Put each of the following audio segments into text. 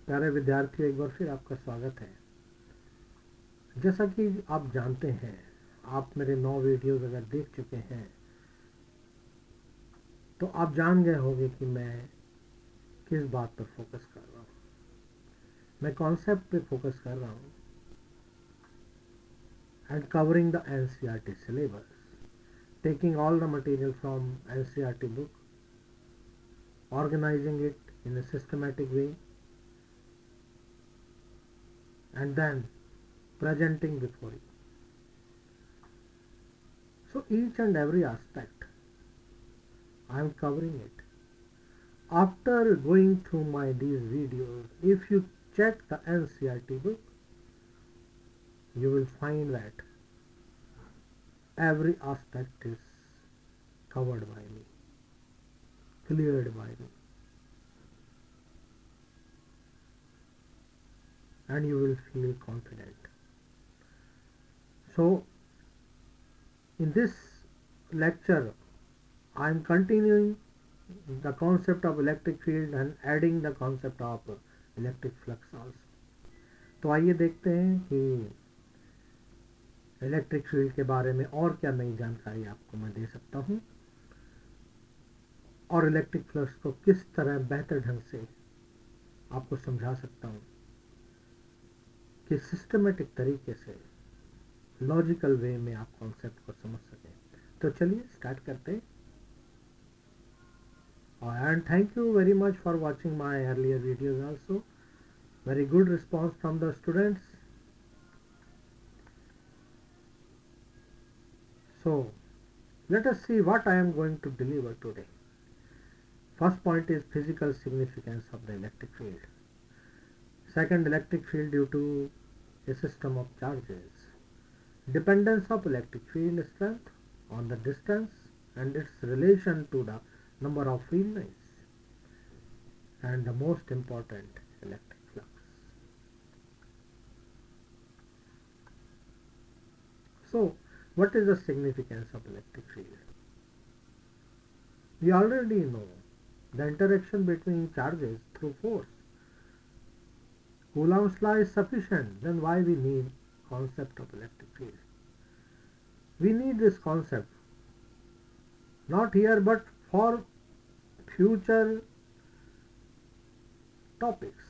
प्यारे विद्यार्थियों, एक बार फिर आपका स्वागत है। जैसा कि आप जानते हैं, आप मेरे 9 वीडियोस अगर देख चुके हैं तो आप जान गए होंगे कि मैं किस बात पर फोकस कर रहा हूँ। मैं कॉन्सेप्ट पे फोकस कर रहा हूँ and covering the NCERT syllabus, taking all the material from NCERT book, organizing it in a systematic way, and then presenting before you. So each and every aspect I am covering it. After going through these videos, if you check the NCERT book, you will find that every aspect is covered by me, cleared by me, and you will feel confident. So, in this lecture, I am continuing the concept of electric field and adding the concept of electric flux also. तो आइए देखते हैं कि electric field के बारे में और क्या नई जानकारी आपको मैं दे सकता हूँ और इलेक्ट्रिक फ्लक्स को किस तरह बेहतर ढंग से आपको समझा सकता हूँ कि सिस्टमेटिक तरीके से लॉजिकल वे में आप कॉन्सेप्ट को समझ सकें। तो चलिए स्टार्ट करते हैं। And thank you very much for watching my earlier videos also. Very good response from the students. So let us see what I am going to deliver today. First point is physical significance of the electric field. Second, electric field due to a system of charges. Dependence of electric field strength on the distance and its relation to the number of field lines. And the most important, electric flux. So, what is the significance of electric field? We already know the interaction between charges through force. Coulomb's law is sufficient, then why we need concept of electric field? We need this concept not here but for future topics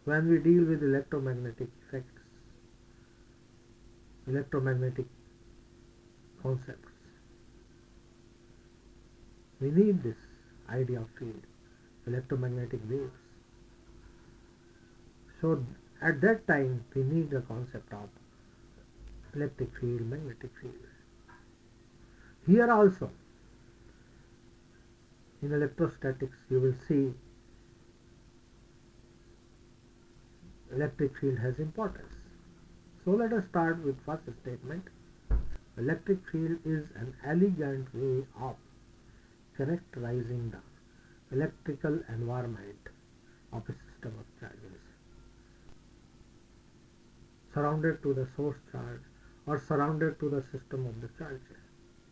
when we deal with electromagnetic effects, electromagnetic concepts. We need this idea of field, electromagnetic waves. So at that time we need the concept of electric field, magnetic field. Here also in electrostatics you will see electric field has importance. So let us start with first statement. Electric field is an elegant way of characterizing the electrical environment of a system of charges surrounded to the source charge or surrounded to the system of the charges.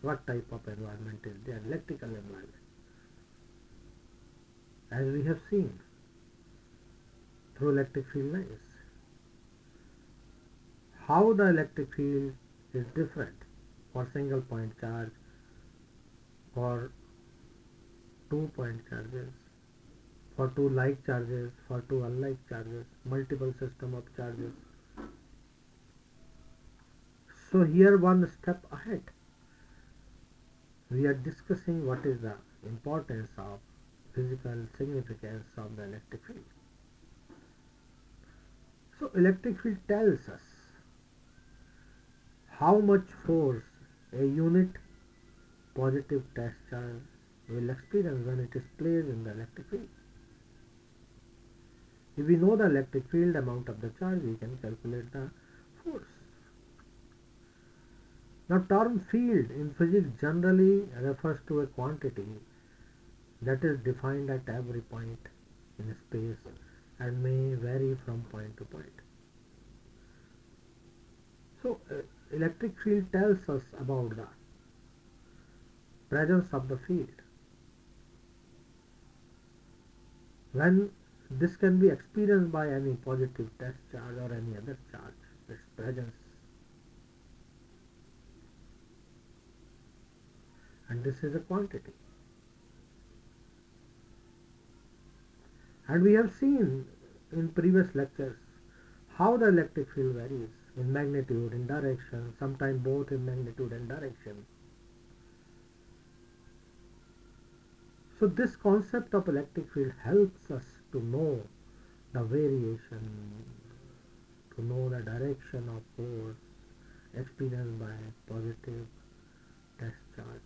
What type of environment is there? Electrical environment. As we have seen through electric field lines, how the electric field is different for single point charge, for 2-point charges, for two like charges, for two unlike charges, multiple system of charges. So here one step ahead, we are discussing what is the importance of physical significance of the electric field. So electric field tells us how much force a unit positive test charge will experience when it is placed in the electric field. If we know the electric field amount of the charge, we can calculate the force. Now term field in physics generally refers to a quantity that is defined at every point in space and may vary from point to point. So electric field tells us about the presence of the field. When This can be experienced by any positive test charge or any other charge, its presence. And this is a quantity. And we have seen in previous lectures how the electric field varies in magnitude, in direction, sometimes both in magnitude and direction. So this concept of electric field helps us to know the variation, to know the direction of force experienced by positive test charge.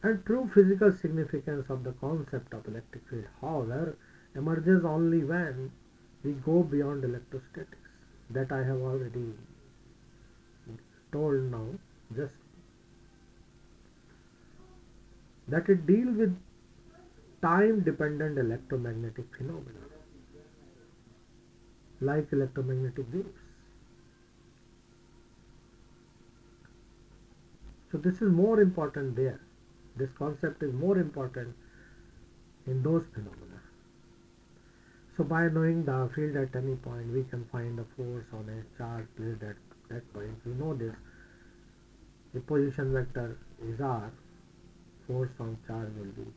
And true physical significance of the concept of electric field, however, emerges only when we go beyond electrostatics. That I have already told now, just that it deals with time dependent electromagnetic phenomena like electromagnetic waves. So this is more important there. This concept is more important in those phenomena. So by knowing the field at any point, we can find the force on a charge placed at that point. We know this. The position vector is R. Force on charge will be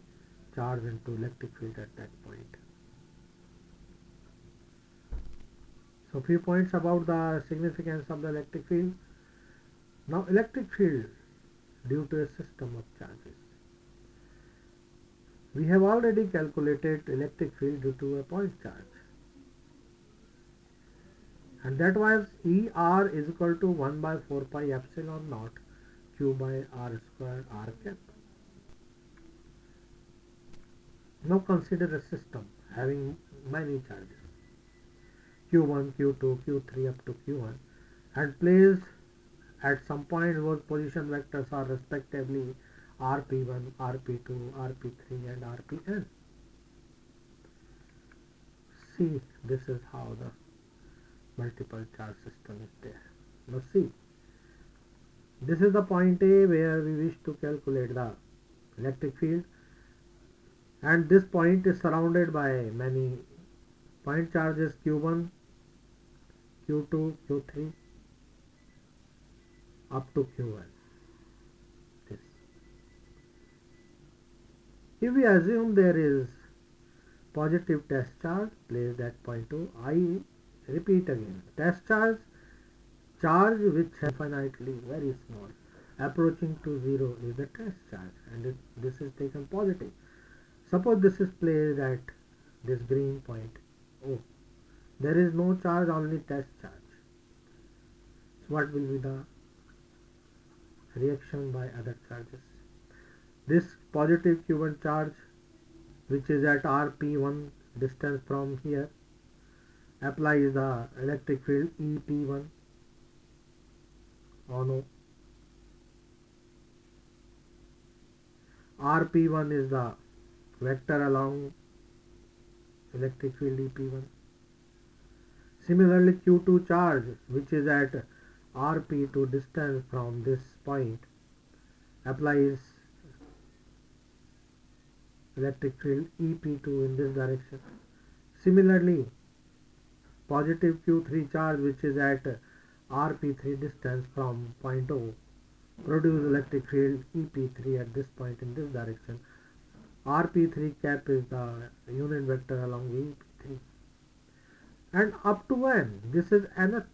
charge into electric field at that point. So few points about the significance of the electric field. Now electric field due to a system of charges. We have already calculated electric field due to a point charge, and that was ER is equal to 1 by 4 pi epsilon naught Q by R square R cap. Now consider a system having many charges Q1, Q2, Q3 up to Q1, and placed at some point whose position vectors are respectively rp1, rp2, rp3 and rpn. See, this is how the multiple charge system is there. Now see, this is the point A where we wish to calculate the electric field, and this point is surrounded by many point charges Q1, Q2, Q3 up to Q1. This. If we assume there is positive test charge placed at point 2, I repeat again, test charge which is infinitely very small approaching to 0 is the test charge, and this is taken positive. Suppose this is placed at this green point O. There is no charge, only test charge. So what will be the reaction by other charges? This positive Q1 charge, which is at Rp1 distance from here, applies the electric field EP1 on O. Rp1 is the vector along electric field EP1. Similarly, Q2 charge, which is at Rp2 distance from this point, applies electric field EP2 in this direction. Similarly, positive Q3 charge, which is at Rp3 distance from point O, produce electric field EP3 at this point in this direction. Rp3 cap is the unit vector along EP3. And up to n, this is nth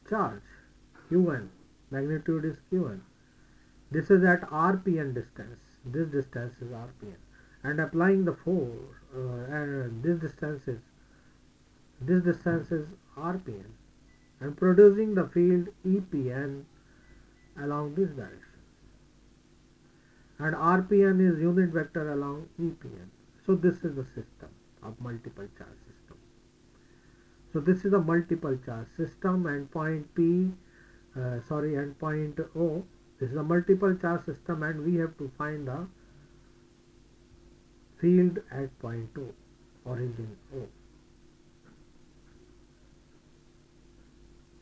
charge, Qn, magnitude is Qn. This is at Rpn distance. This distance is Rpn, and applying the force, and this distance is Rpn, and producing the field Epn along this direction. And Rpn is unit vector along Epn. So this is the system of multiple charge system. So this is a multiple charge system, and point and point O. This is a multiple charge system, and we have to find the field at point O, origin O.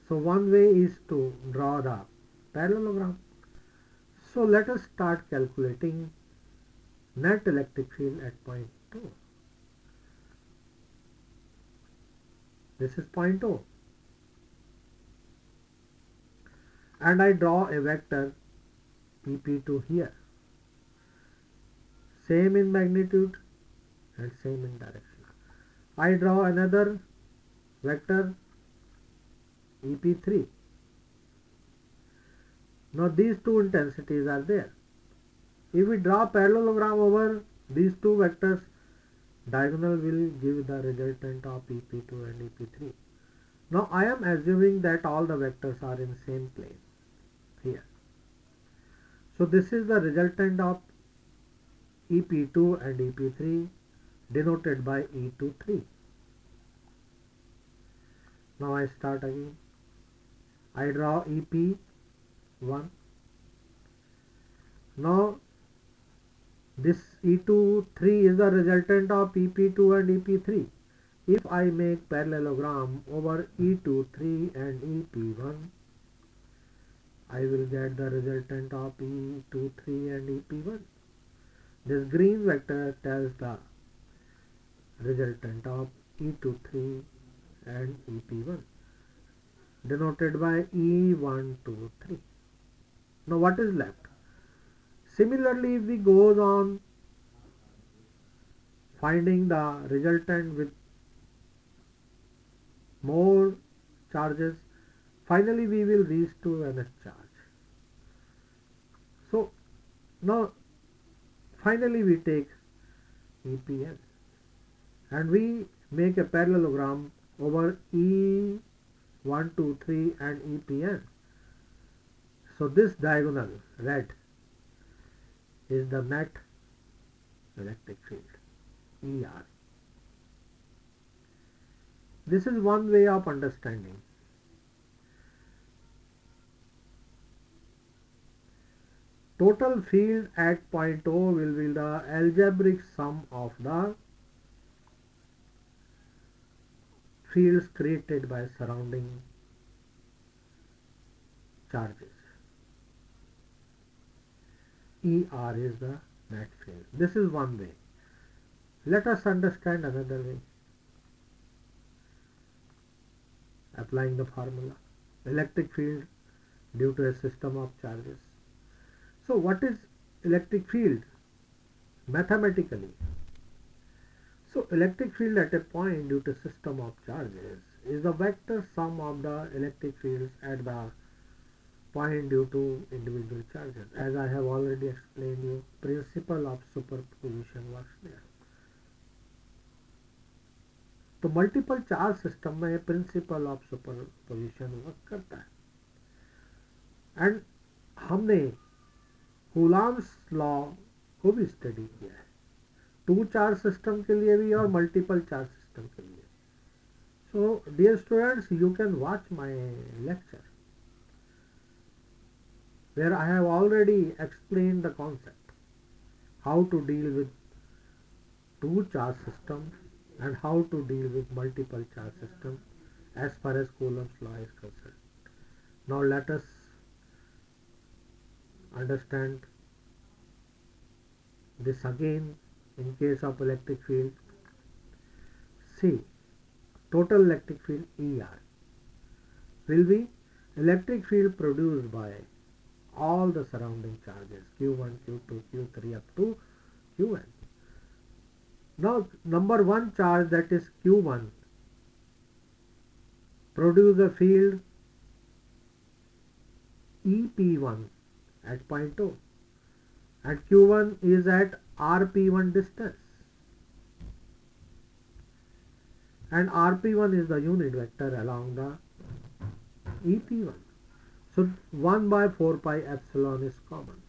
So one way is to draw the parallelogram. So let us start calculating net electric field at point O. This is point O. And I draw a vector EP2 here. Same in magnitude and same in direction. I draw another vector EP3. Now these two intensities are there. If we draw parallelogram over these two vectors, diagonal will give the resultant of EP2 and EP3. Now I am assuming that all the vectors are in same plane here. So this is the resultant of EP2 and EP3 denoted by E23. Now I start again. I draw EP1. Now this E23 is the resultant of EP2 and EP3. If I make parallelogram over E23 and EP1, I will get the resultant of E23 and EP1. This green vector tells the resultant of E23 and EP1 denoted by E123. Now what is left? Similarly, if we goes on finding the resultant with more charges, finally we will reach to nth charge. So now finally we take EPN and we make a parallelogram over E123 and EPN. So this diagonal red is the net electric field, ER. This is one way of understanding. Total field at point O will be the algebraic sum of the fields created by surrounding charges. ER is the net field. This is one way. Let us understand another way. Applying the formula. Electric field due to a system of charges. So what is electric field mathematically? So electric field at a point due to system of charges is the vector sum of the electric fields at the point due to individual charges. As I have already explained you, principle of superposition works there. तो multiple charge system में principle of superposition work करता है and हमने Coulomb's law को भी study किया है, to charge system के लिए भी और मल्टीपल चार्ज सिस्टम के लिए. So dear students, you can watch my lecture where I have already explained the concept, how to deal with two charge system and how to deal with multiple charge system as far as Coulomb's law is concerned. Now let us understand this again in case of electric field. See, total electric field ER will be electric field produced by all the surrounding charges Q1, Q2, Q3 up to Qn. Now number one charge, that is Q1, produce a field EP1 at point O and Q1 is at RP1 distance and RP1 is the unit vector along the EP1. So 1 by 4 pi epsilon is common.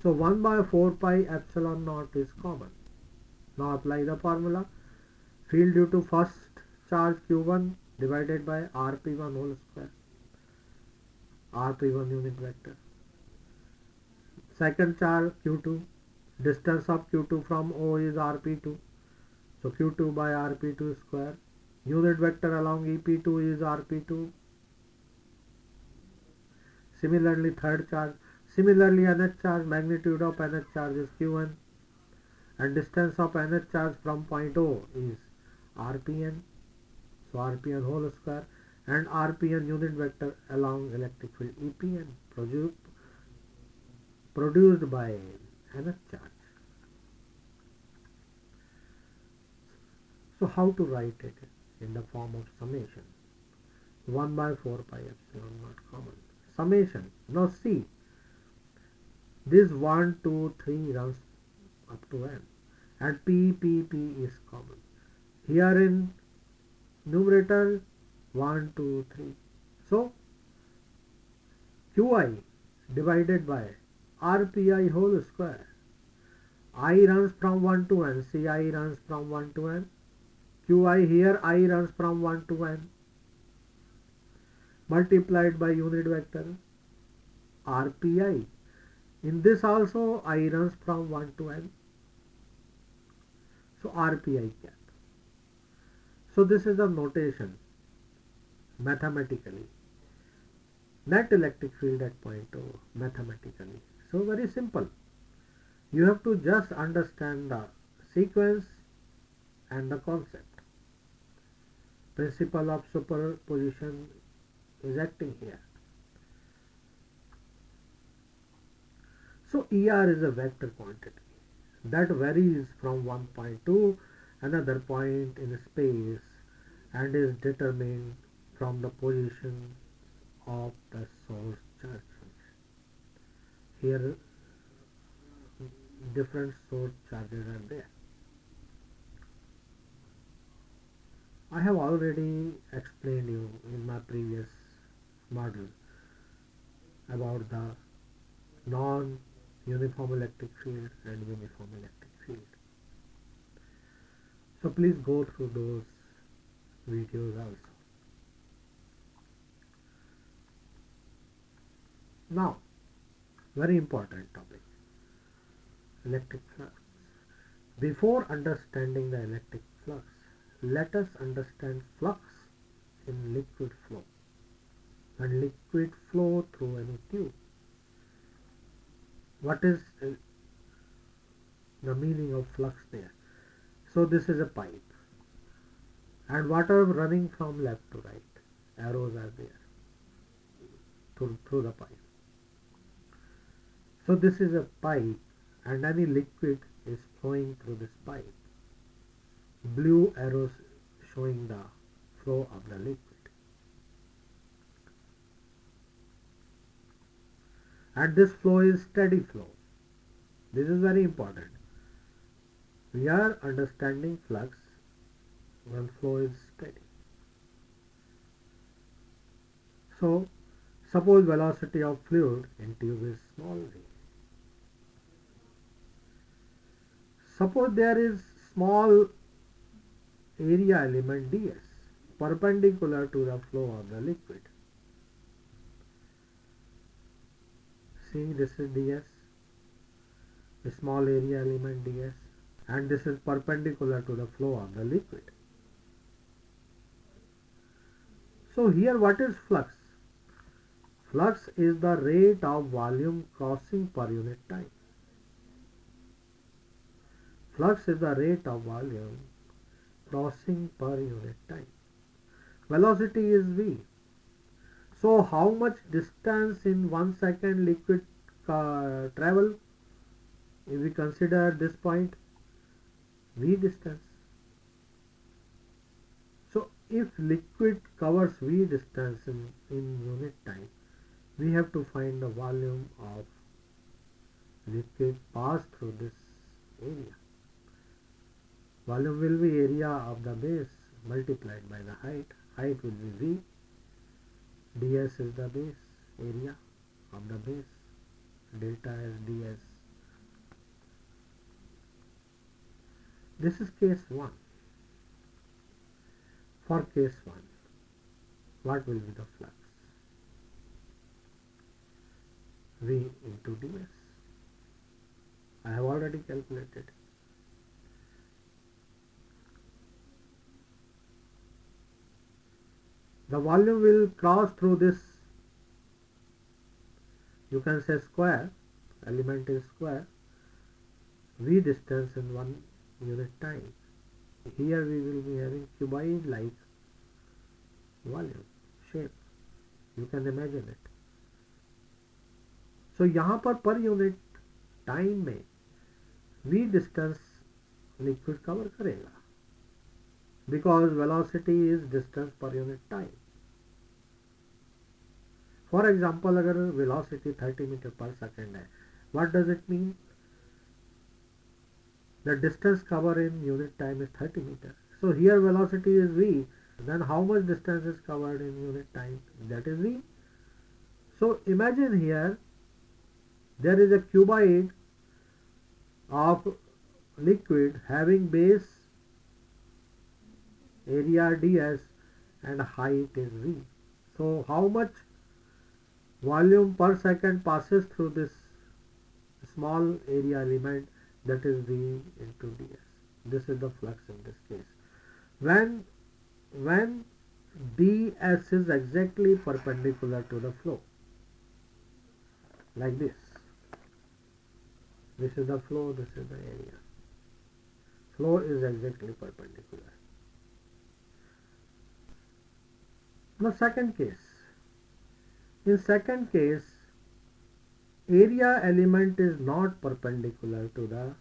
So 1 by 4 pi epsilon naught is common. Now apply the formula. Field due to first charge Q1 divided by RP1 whole square. RP1 unit vector. Second charge Q2. Distance of Q2 from O is RP2. So Q2 by RP2 square. Unit vector along EP2 is RP2. Similarly, third charge, Similarly, nth charge, magnitude of nth charge is q1, and distance of nth charge from point O is rpn. So rpn whole square, and rpn unit vector along electric field epn produced by nth charge. So how to write it in the form of summation? 1 by 4 pi epsilon naught common. Summation. Now see, this 1, 2, 3 runs up to n, and p is common. Here in numerator 1, 2, 3. So qi divided by rpi whole square. I runs from 1 to n, ci runs from 1 to n. qi here I runs from 1 to n, multiplied by unit vector rpi. In this also I runs from 1 to n. So rpi cap. So this is the notation mathematically. Net electric field at point O mathematically. So very simple. You have to just understand the sequence and the concept. Principle of superposition is acting here. So ER is a vector quantity that varies from one point to another point in space and is determined from the position of the source charge. Here different source charges are there. I have already explained you in my previous model about the non-uniform electric field and uniform electric field. So please go through those videos also. Now, very important topic, electric flux. Before understanding the electric flux, let us understand flux in liquid flow. When liquid flow through any tube, what is the meaning of flux there? So this is a pipe, and water running from left to right, arrows are there through the pipe. So this is a pipe, and any liquid is flowing through this pipe. Blue arrows showing the flow of the liquid. And this flow is steady flow. This is very important. We are understanding flux when flow is steady. So suppose velocity of fluid in tube is small v. Suppose there is small area element ds perpendicular to the flow of the liquid. See, this is ds, a small area element ds, and this is perpendicular to the flow of the liquid. So here what is flux? Flux is the rate of volume crossing per unit time. Flux is the rate of volume crossing per unit time. Velocity is v. So how much distance in 1 second liquid travel? If we consider this point, v distance. So if liquid covers v distance in unit time, we have to find the volume of liquid passed through this area. Volume will be area of the base multiplied by the height. Height will be v. ds is the base area of the base. Delta is ds. This is case 1. For case 1, what will be the flux? V into ds. I have already calculated. The volume will cross through this You can say square, element is square, v distance in 1 unit time. Here we will be having cuboid like volume, shape. You can imagine it. So यहाँ per unit time में v distance liquid cover करेगा, because velocity is distance per unit time. For example अगर velocity 30 metre पर second है, what does it mean? The distance covered in unit time is 30 meter. So here velocity is v. Then how much distance is covered in unit time? That is v. So imagine here there is a cuboid of liquid having base area ds and height is v. So how much volume per second passes through this small area element? That is v into ds. This is the flux in this case. When ds is exactly perpendicular to the flow, like this. This is the flow, this is the area. Flow is exactly perpendicular. Now second case. In second case, area element is not perpendicular to the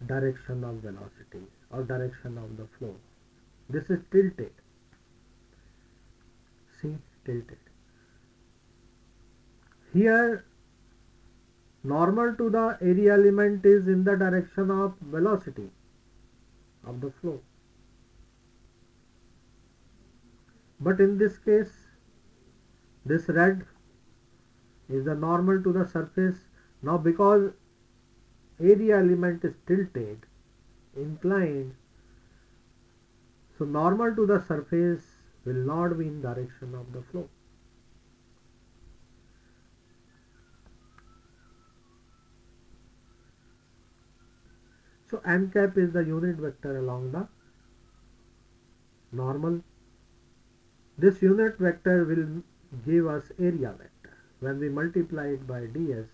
direction of velocity or direction of the flow. This is tilted. See, tilted. Here normal to the area element is in the direction of velocity of the flow. But in this case, this red is the normal to the surface. Now because area element is tilted, inclined, so normal to the surface will not be in direction of the flow. So n cap is the unit vector along the normal. This unit vector will give us area vector. When we multiply it by ds,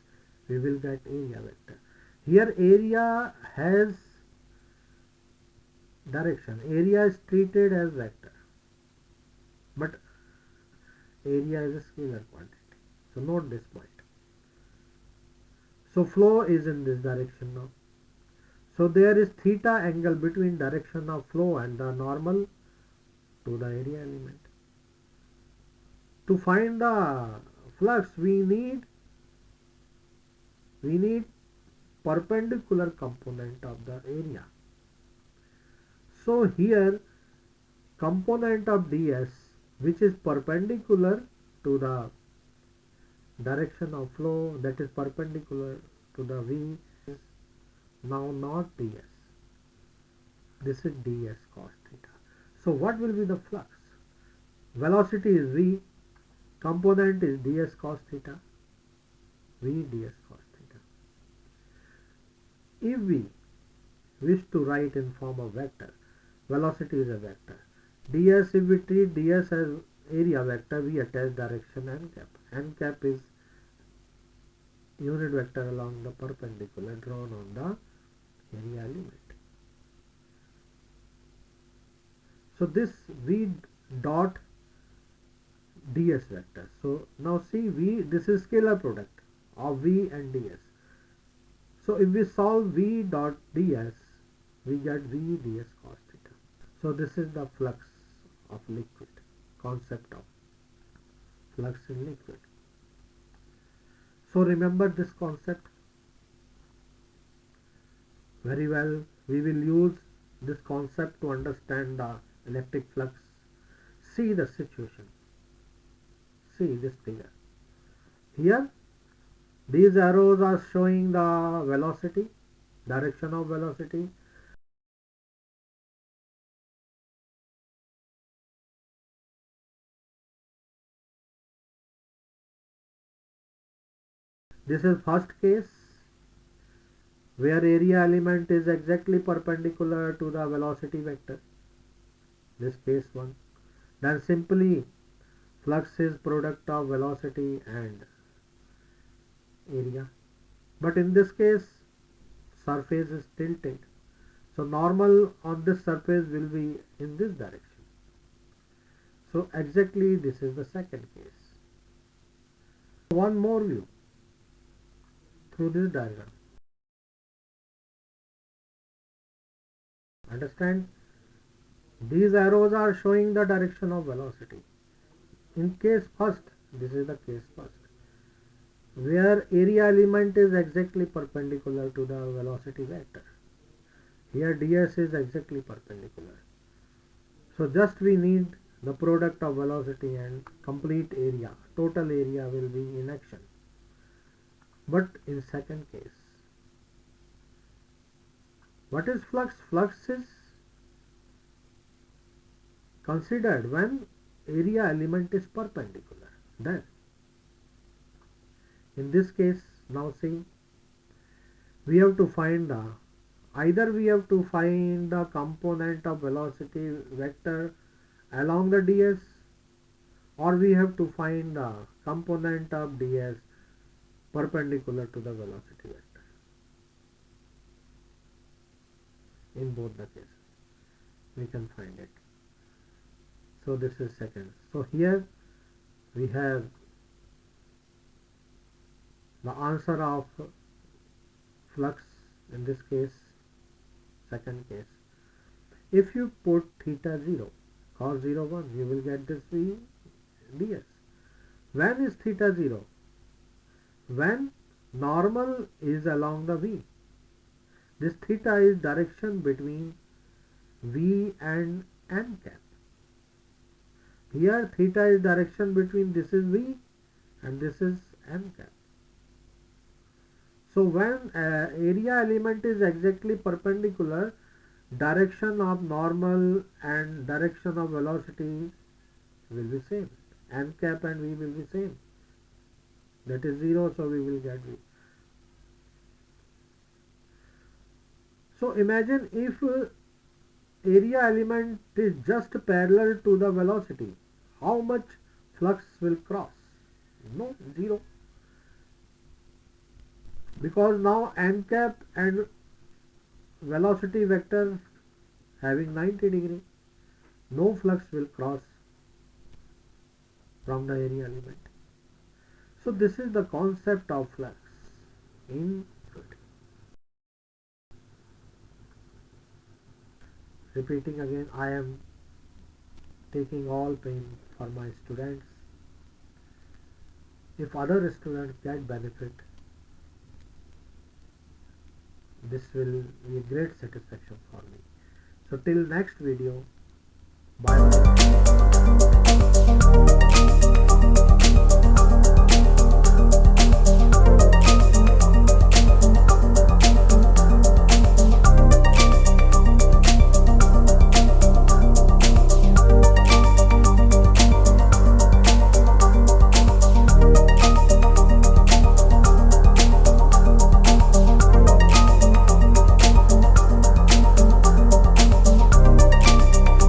we will get area vector. Here area has direction. Area is treated as vector, but area is a scalar quantity. So note this point. So flow is in this direction now. So there is theta angle between direction of flow and the normal to the area element. To find the flux, we need perpendicular component of the area. So here component of ds, which is perpendicular to the direction of flow, that is perpendicular to the v, is now not ds. This is ds cos theta. So what will be the flux? Velocity is v, component is ds cos theta, v ds cos theta. If we wish to write in form of vector, velocity is a vector. ds, if we treat ds as area vector, we attach direction n cap. N cap is unit vector along the perpendicular drawn on the area element. So this v dot ds vector. So now see v, this is scalar product of v and ds. So if we solve v dot ds, we get v ds cos theta. So this is the flux of liquid, concept of flux in liquid. So remember this concept very well. We will use this concept to understand the electric flux. See the situation. See this figure. Here these arrows are showing the velocity, direction of velocity. This is first case where area element is exactly perpendicular to the velocity vector. This case 1. Then simply flux is product of velocity and area, but in this case surface is tilted, so normal on this surface will be in this direction. So exactly this is the second case. One more view through this diagram. Understand? These arrows are showing the direction of velocity. In case first, this is the case first, where area element is exactly perpendicular to the velocity vector. Here ds is exactly perpendicular. So just we need the product of velocity and complete area, total area will be in action. But in second case, what is flux? Flux is considered when area element is perpendicular. Then in this case, now see, we have to find the, either we have to find the component of velocity vector along the ds, or we have to find the component of ds perpendicular to the velocity vector. In both the cases we can find it. So this is second. So here we have the answer of flux in this case, second case. If you put theta 0, cos 0 1, you will get this v ds. When is theta 0? When normal is along the v. This theta is direction between v and n cap. Here theta is direction between, this is v and this is n cap. So when area element is exactly perpendicular, direction of normal and direction of velocity will be same. N cap and v will be same. That is 0, so we will get v. So imagine if area element is just parallel to the velocity, how much flux will cross? No, 0. Because now n cap and velocity vector having 90 degree, no flux will cross from the area element. So this is the concept of flux in fluid. Repeating again, I am taking all pain for my students. If other students get benefit, this will be a great satisfaction for me. So till next video, bye bye.